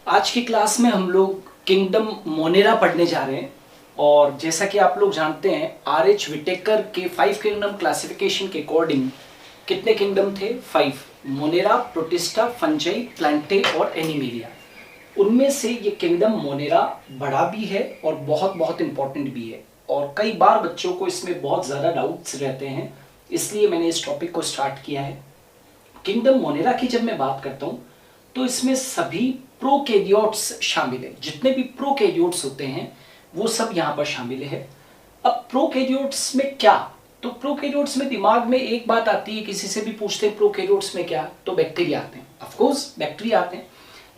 आज की क्लास में हम लोग किंगडम मोनेरा पढ़ने जा रहे हैं। और जैसा कि आप लोग जानते हैं, आर.एच. विटेकर के 5 किंगडम क्लासिफिकेशन के अकॉर्डिंग कितने किंगडम थे? 5। मोनेरा, प्रोटिस्टा, फंजाई, प्लांटे और एनिमेलिया। उनमें से ये किंगडम मोनेरा बड़ा भी है और बहुत बहुत इंपॉर्टेंट भी है, और कई बार बच्चों को इसमें बहुत ज़्यादा डाउट्स रहते हैं, इसलिए मैंने इस टॉपिक को स्टार्ट किया है। किंगडम मोनेरा की जब मैं बात करता हूँ तो इसमें सभी प्रोकैरियोट्स शामिल है। जितने भी प्रोकैरियोट्स होते हैं वो सब यहाँ पर शामिल है। अब प्रोकैरियोट्स में क्या? तो प्रोकैरियोट्स में दिमाग में एक बात आती है, किसी से भी पूछते हैं प्रोकैरियोट्स में क्या, तो बैक्टीरिया आते हैं। ऑफ कोर्स बैक्टीरिया आते हैं,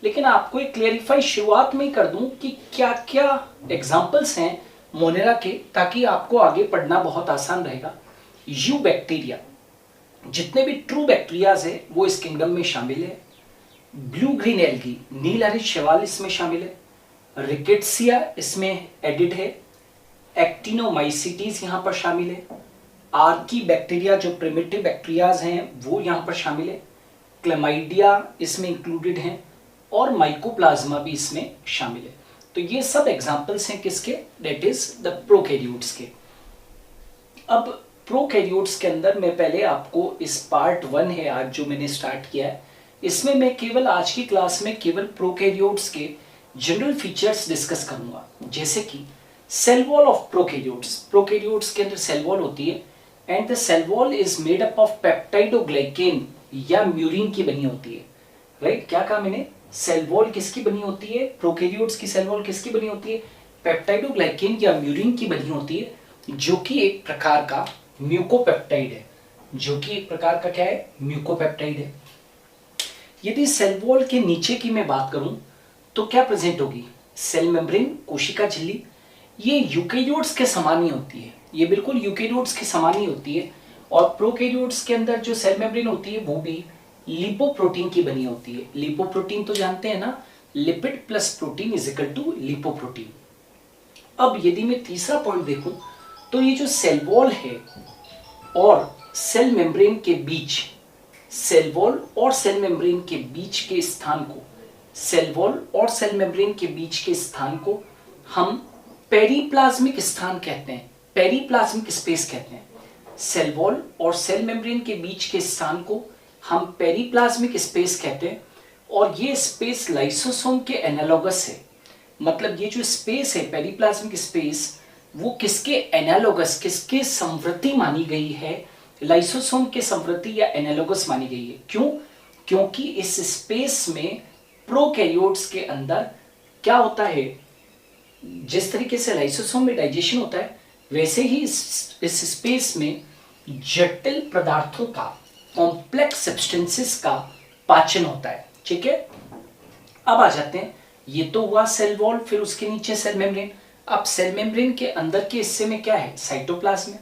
लेकिन आपको एक क्लेरिफाई शुरुआत में ही कर दूं कि क्या क्या एग्जांपल्स हैं मोनेरा के, ताकि आपको आगे पढ़ना बहुत आसान रहेगा। यू बैक्टीरिया, जितने भी ट्रू बैक्टीरियाज है वो इस किंगडम में शामिल है। ब्लू ग्रीन एल्गी, नील हरित शैवाल इसमें शामिल है। रिकेट्सिया इसमें एडिड है। एक्टिनोमाइसिटीज यहाँ पर शामिल है। आर्की बैक्टीरिया जो प्रिमिटिव बैक्टीरियाज हैं वो यहाँ पर शामिल है। क्लेमाइडिया इसमें इंक्लूडेड हैं और माइकोप्लाज्मा भी इसमें शामिल है। तो ये सब एग्जांपल्स हैं किसके? दैट इज द प्रोकैरियोट्स के। अब प्रोकैरियोट्स के अंदर मैं पहले आपको इस पार्ट 1 है आज जो मैंने स्टार्ट किया है, इसमें मैं केवल आज की क्लास में केवल प्रोकैरियोट्स के जनरल फीचर्स डिस्कस करूंगा। जैसे कि cell wall of prokaryotes. Prokaryotes के अंदर सेल वॉल होती है and the cell wall is made up of peptidoglycan या म्यूरिन की बनी होती है। राइट, क्या कहा मैंने? सेल वॉल किसकी बनी होती है? प्रोकैरियोट्स की सेल वॉल किसकी बनी होती है? पेप्टाइडोग्लाइकेन या म्यूरिन की बनी होती है, जो कि एक प्रकार का म्यूकोपेप्टाइड है। जो कि एक प्रकार का क्या है? म्यूकोपेप्टाइड है। यदि सेल वॉल के नीचे की मैं बात करूं तो क्या प्रेजेंट होगी? सेल मेम्ब्रेन, कोशिका झिल्ली। ये यूकैरियोट्स के समान ही होती है, ये बिल्कुल यूकैरियोट्स के समान ही होती है। और प्रोकैरियोट्स के अंदर जो सेल मेम्ब्रेन होती है वो भी लिपोप्रोटीन की बनी होती है। लिपोप्रोटीन तो जानते हैं ना, lipid plus protein is equal to lipoprotein. अब यदि मैं तीसरा पॉइंट देखूं तो ये जो सेल वॉल है और सेल मेम्ब्रेन के बीच, सेल वॉल और सेल मेम्ब्रेन के बीच के स्थान को, सेल वॉल और सेल मेम्ब्रेन के बीच के स्थान को हम पेरिप्लाज्मिक स्थान कहते हैं, पेरिप्लाज्मिक स्पेस कहते हैं। सेल वॉल और सेल मेम्ब्रेन के बीच के स्थान को हम पेरिप्लाज्मिक स्पेस कहते हैं। और ये स्पेस लाइसोसोम के एनालॉगस है। मतलब ये जो स्पेस है पेरिप्लाज्मिक स्पेस, वो किसके एनालॉगस, किसके समवर्ती मानी गई है? लाइसोसोम के समवर्ती या एनालॉगस मानी गई है। क्यों? क्योंकि इस स्पेस में प्रोकैरियोट्स के अंदर क्या होता है, जिस तरीके से लाइसोसोम में डाइजेशन होता है वैसे ही इस स्पेस में जटिल पदार्थों का, कॉम्प्लेक्स सब्सटेंसेस का पाचन होता है। ठीक है, अब आ जाते हैं, ये तो हुआ सेल वॉल, फिर उसके नीचे सेल मेम्ब्रेन। अब सेल मेम्ब्रेन के अंदर के हिस्से में क्या है? साइटोप्लाज्म।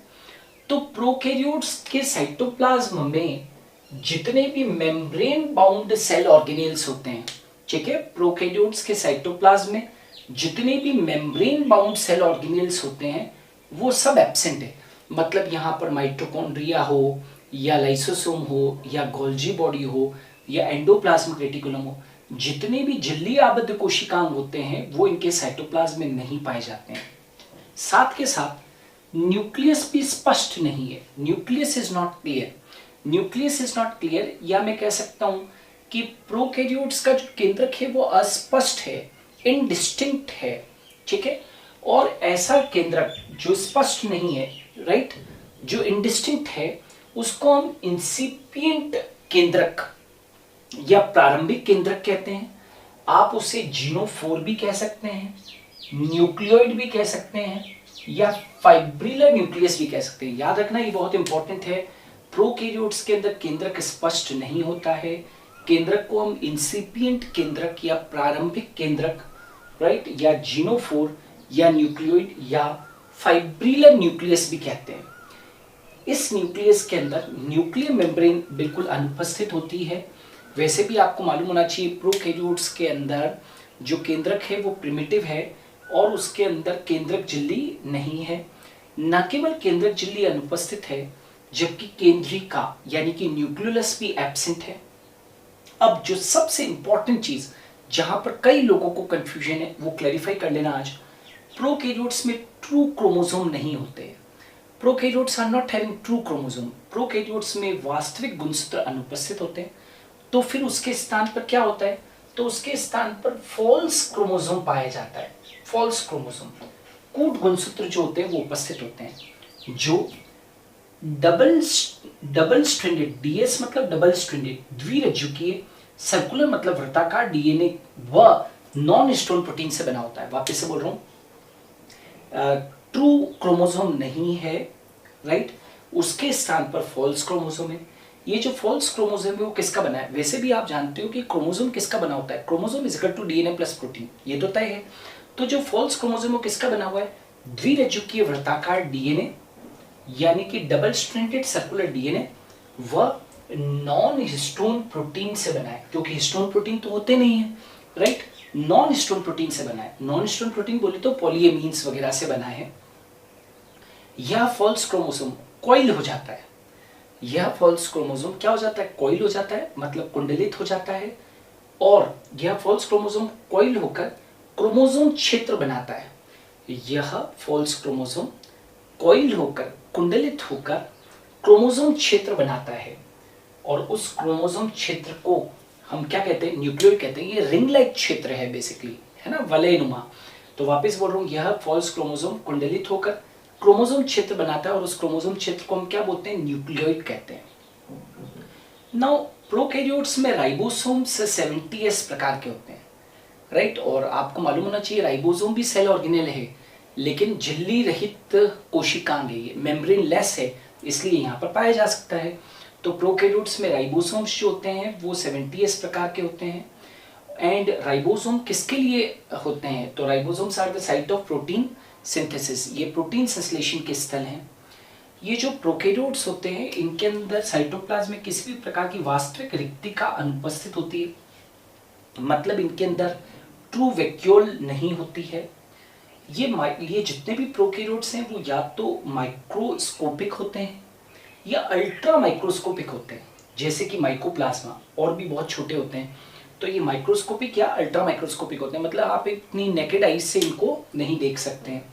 तो प्रोकैरियोट्स के साइटोप्लाज्म में जितने भी मेम्ब्रेन बाउंड सेल ऑर्गेनेल्स होते हैं, ठीक है, प्रोकैरियोट्स के साइटोप्लाज्म में जितने भी मेम्ब्रेन बाउंड सेल ऑर्गेनेल्स होते हैं वो सब एब्सेंट है। मतलब यहाँ पर माइटोकॉन्ड्रिया हो या लाइसोसोम हो या गोल्जी बॉडी हो या एंडोप्लाज्मिक रेटिकुलम हो, जितने भी झिल्ली आबद्ध कोशिकांग होते हैं वो इनके साइटोप्लाज्म में नहीं पाए जाते हैं। साथ के साथ न्यूक्लियस भी स्पष्ट नहीं है। Nucleus is not clear. Nucleus is not clear, या मैं कह सकता हूं कि प्रोकैरियोट्स का जो केंद्रक है वो अस्पष्ट है, इनडिस्टिंक्ट है। ठीक है, और ऐसा केंद्रक जो स्पष्ट नहीं है, राइट, जो इनडिस्टिंक्ट है, उसको हम इंसिपिएंट केंद्रक या प्रारंभिक केंद्रक कहते हैं। आप उसे जीनोफोर भी कह सकते हैं, न्यूक्लियोइड भी कह सकते हैं, या फाइब्रिलर न्यूक्लियस भी कह सकते हैं। याद रखना ये बहुत इंपॉर्टेंट है, प्रोकैरियोट्स के अंदर केंद्रक स्पष्ट नहीं होता है। केंद्रक को हम इंसिपिएंट केंद्रक या प्रारंभिक केंद्रक, राइट, या जीनोफोर या न्यूक्लियोइड या फाइब्रिलर न्यूक्लियस भी कहते हैं। इस न्यूक्लियस के अंदर न्यूक्लियर मेम्ब्रेन बिल्कुल अनुपस्थित होती है। वैसे भी आपको मालूम होना चाहिए प्रोकैरियोट्स के अंदर जो केंद्रक है वो प्रिमिटिव है और उसके अंदर केंद्रक झिल्ली नहीं है। न केवल केंद्रक झिल्ली अनुपस्थित है, जबकि केंद्रिका यानी कि न्यूक्लियस भी एब्सेंट है। अब जो सबसे इंपॉर्टेंट चीज जहां पर कई लोगों को कंफ्यूजन है, वो क्लैरिफाई कर लेना आज। प्रोकैरियोट्स में ट्रू क्रोमोसोम नहीं होते। Prokaryotes are not having true chromosome. Prokaryotes में वास्तविक गुणसूत्र अनुपस्थित होते हैं। तो फिर उसके स्थान पर क्या होता है, तो उसके स्थान पर फॉल्स क्रोमोसोम पाया जाता है। फॉल्स क्रोमोसोम, कूट गुणसूत्र जो होते हैं वो उपस्थित होते हैं, जो डबल स्ट्रैंडेड, डीएस मतलब डबल स्ट्रैंडेड, द्विरज्जुकीय, सर्कुलर मतलब वृत्ताकार डीएनए व नॉन हिस्टोन प्रोटीन से बना होता है। वापस से बोल रहा हूं, ट्रू क्रोमोसोम नहीं है, राइट, उसके स्थान पर फॉल्स क्रोमोसोम है। ये जो फॉल्स क्रोमोसोम है वो किसका बना है, वैसे भी आप जानते हो कि क्रोमोसोम किसका बना होता है, chromosome is equal to DNA plus protein, ये तो तय है। तो जो फॉल्स क्रोमोसोम वो किसका बना हुआ है, द्विरज्जुकीय वृत्ताकार डीएनए, यानी कि डबल स्ट्रैंडेड सर्कुलर डीएनए व नॉन हिस्टोन प्रोटीन से बना है, क्योंकि हिस्टोन प्रोटीन तो होते नहीं है, राइट, नॉन हिस्टोन प्रोटीन से बना है। नॉन हिस्टोन प्रोटीन बोले तो पॉलीएमीन्स वगैरह से बना है। यह फॉल्स क्रोमोसोम कॉइल हो जाता है। यह फॉल्स क्रोमोसोम क्या हो जाता है, कॉइल हो जाता है, मतलब कुंडलित हो जाता है। और यह फॉल्स क्रोमोसोम कॉइल होकर क्रोमोसोम क्षेत्र बनाता है। यह फॉल्स क्रोमोसोम कॉइल होकर कुंडलित होकर क्रोमोसोम क्षेत्र बनाता है। और उस क्रोमोसोम क्षेत्र को हम क्या कहते हैं, न्यूक्लियोइड कहते हैं। ये रिंग लाइक क्षेत्र है बेसिकली, है ना, वलयनुमा। तो वापस बोल रहा हूँ, यह फॉल्स क्रोमोसोम कुंडलित होकर क्रोमोसोम क्षेत्र बनाता है और उस क्रोमोसोम क्षेत्र को हम क्या बोलते हैं, न्यूक्लियोइड कहते हैं। नाउ प्रोकैरियोट्स में राइबोसोम्स 70s प्रकार के होते हैं, राइट। और आपको मालूम होना चाहिए राइबोसोम भी सेल ऑर्गेनेल है, लेकिन झिल्ली रहित कोशिकांग है, ये मेम्ब्रेन लेस है, इसलिए यहाँ पर पाया जा सकता है। तो प्रोकैरियोट्स में राइबोसोम्स जो होते हैं वो 70s प्रकार के होते हैं। एंड राइबोसोम किसके लिए होते हैं, तो ribosomes are the site of protein synthesis, ये प्रोटीन संश्लेषण के स्थल हैं। ये जो प्रोकैरियोट्स होते हैं इनके अंदर साइटोप्लाज्म में किसी भी प्रकार की वास्तविक रिक्तिका अनुपस्थित होती है, मतलब इनके अंदर ट्रू वैक्यूल नहीं होती है। ये जितने भी प्रोकैरियोट्स हैं वो या तो माइक्रोस्कोपिक होते हैं या अल्ट्रा माइक्रोस्कोपिक होते हैं, जैसे कि माइकोप्लाज्मा, और भी बहुत छोटे होते हैं। तो ये माइक्रोस्कोपिक या अल्ट्रा माइक्रोस्कोपिक होते हैं, मतलब आप इतनी नेकेड आईज से इनको नहीं देख सकते हैं।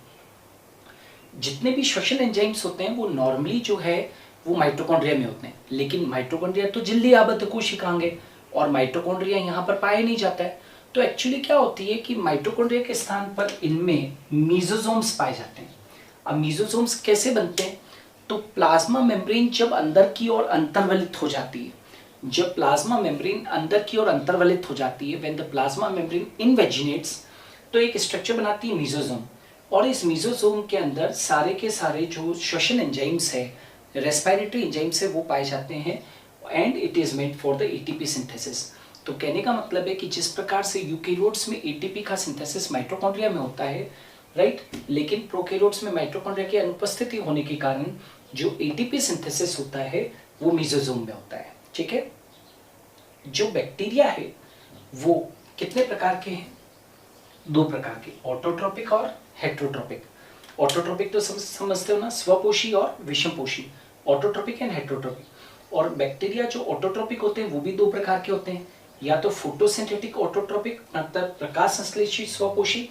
जितने भी श्वसन एंजाइम्स होते हैं वो नॉर्मली जो है वो माइटोकॉन्ड्रिया में होते हैं, लेकिन माइटोकॉन्ड्रिया तो झिल्ली आबद्ध कोशिकांग है और माइटोकॉन्ड्रिया यहाँ पर पाया नहीं जाता है। तो एक्चुअली क्या होती है कि माइटोकॉन्ड्रिया के स्थान पर इनमें मीजोसोम्स पाए जाते हैं। अब मीजोसोम्स कैसे बनते हैं, तो प्लाज्मा मेम्ब्रेन जब अंदर की ओर अंतर्वलित हो जाती है, जब प्लाज्मा मेम्ब्रेन अंदर की ओर अंतर्वलित हो जाती है, व्हेन द प्लाज्मा मेम्ब्रेन इनवेजिनेट्स, तो एक स्ट्रक्चर बनाती है मीजोसोम। और इस मीजोसोम के अंदर सारे के सारे जो श्वसन एंजाइम्स है, रेस्पिरेटरी एंजाइम्स है, वो पाए जाते हैं and it is made for the ATP synthesis. तो कहने का मतलब है कि जिस प्रकार से यूकैरियोट्स में एटीपी का सिंथेसिस माइटोकॉन्ड्रिया में होता है, राइट, लेकिन प्रोकैरियोट्स में माइटोकॉन्ड्रिया की अनुपस्थिति होने के कारण जो एटीपी सिंथेसिस होता है वो मीजोसोम में होता है, ठीक है। जो बैक्टीरिया है वो कितने प्रकार के हैं, दो प्रकार के, ऑटोट्रोपिक और हेट्रोट्रोपिक। ऑटोट्रोपिक तो समझते हो ना, स्वपोषी और विषमपोषी, ऑटोट्रोपिक एंड हेट्रोट्रोपिक। और बैक्टीरिया जो ऑटोट्रोपिक होते हैं वो भी दो प्रकार के होते हैं, या तो फोटोसिंथेटिक ऑटोट्रोपिक मतलब प्रकाश संश्लेषी स्वपोषी,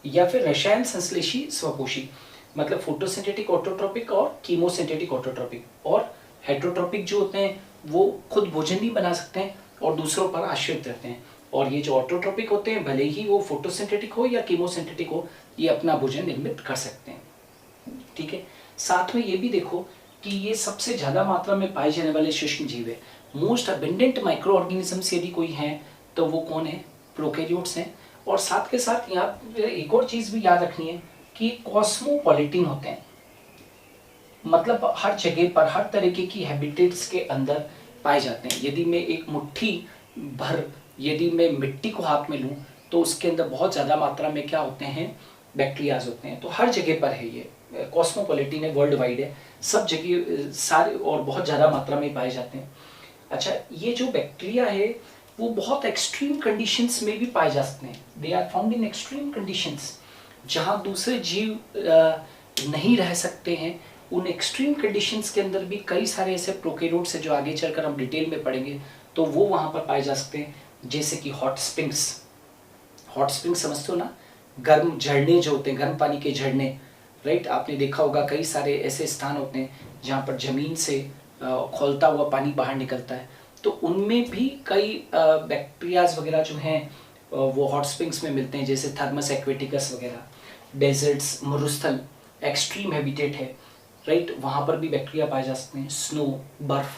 या फिर रसायन संश्लेषी स्वपोषी मतलब फोटोसिंथेटिक ऑटोट्रोपिक और कीमोसिंथेटिक ऑटोट्रोपिक। और हेट्रोट्रोपिक जो होते हैं वो खुद भोजन भी बना सकते हैं और दूसरों पर आश्रित रहते हैं। और ये जो ऑटोट्रोपिक होते हैं भले ही वो फोटोसिंथेटिक हो या कीमोसिंथेटिक हो, ये अपना भोजन निर्मित कर सकते हैं, ठीक है। साथ में ये भी देखो कि ये सबसे ज्यादा मात्रा में पाए जाने वाले सूक्ष्म जीव है। मोस्ट अबेंडेंट माइक्रो ऑर्गेनिजम्स यदि कोई है तो वो कौन है, प्रोकैरियोट्स हैं। और साथ के साथ यहाँ एक और चीज भी याद रखनी है कि कॉस्मोपॉलिटिन होते हैं, मतलब हर जगह पर हर तरीके की हैबिटेट्स के अंदर पाए जाते हैं। यदि मैं एक मुट्ठी भर यदि मैं मिट्टी को हाथ में लूं तो उसके अंदर बहुत ज़्यादा मात्रा में क्या होते हैं, बैक्टीरियाज होते हैं। तो हर जगह पर है, ये कॉस्मोपॉलिटिन है, वर्ल्ड वाइड है, सब जगह सारे और बहुत ज़्यादा मात्रा में पाए जाते हैं। अच्छा, ये जो बैक्टीरिया है वो बहुत एक्सट्रीम कंडीशंस में भी पाए जा सकते हैं। They are found in extreme conditions, जहाँ दूसरे जीव नहीं रह सकते हैं। उन एक्सट्रीम कंडीशंस के अंदर भी कई सारे ऐसे प्रोकैरियोट्स हैं जो आगे चलकर हम डिटेल में पढ़ेंगे, तो वो वहाँ पर पाए जा सकते हैं, जैसे कि हॉट स्प्रिंग्स, हॉट स्प्रिंग समझते हो ना, गर्म झरने जो होते हैं, गर्म पानी के झरने, राइट। आपने देखा होगा कई सारे ऐसे स्थान होते हैं जहाँ पर जमीन से खौलता हुआ पानी बाहर निकलता है, तो उनमें भी कई बैक्टीरियाज वगैरह जो हैं वो हॉट स्प्रिंग्स में मिलते हैं, जैसे थर्मस एक्वेटिकस वगैरह। डेजर्ट्स, मरुस्थल एक्सट्रीम हैबिटेट है, राइट, वहाँ पर भी बैक्टीरिया पाए जा सकते हैं। स्नो, बर्फ,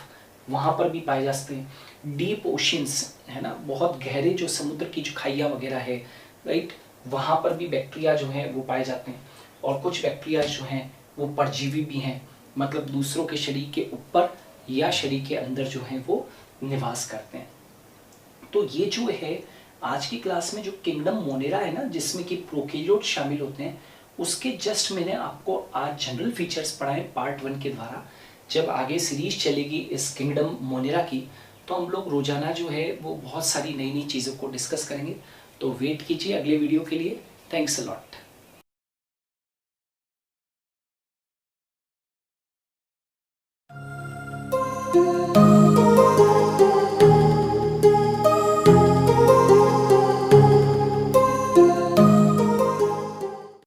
वहाँ पर भी पाए जा सकते हैं। डीप ओशंस है ना, बहुत गहरे जो समुद्र की जो खाइयाँ वगैरह है, राइट, वहाँ पर भी बैक्टीरिया जो हैं वो पाए जाते हैं। और कुछ बैक्टीरिया जो हैं वो परजीवी भी हैं, मतलब दूसरों के शरीर के ऊपर या शरीर के अंदर जो हैं वो निवास करते हैं। तो ये जो है आज की क्लास में जो किंगडम मोनेरा है ना, जिसमें कि प्रोकैरियोट शामिल होते हैं, उसके जस्ट मैंने आपको आज जनरल फीचर्स पढ़ाए पार्ट 1 के द्वारा। जब आगे सीरीज चलेगी इस किंगडम मोनेरा की, तो हम लोग रोजाना जो है वो बहुत सारी नई नई चीज़ों को डिस्कस करेंगे। तो वेट कीजिए अगले वीडियो के लिए। Thanks a lot.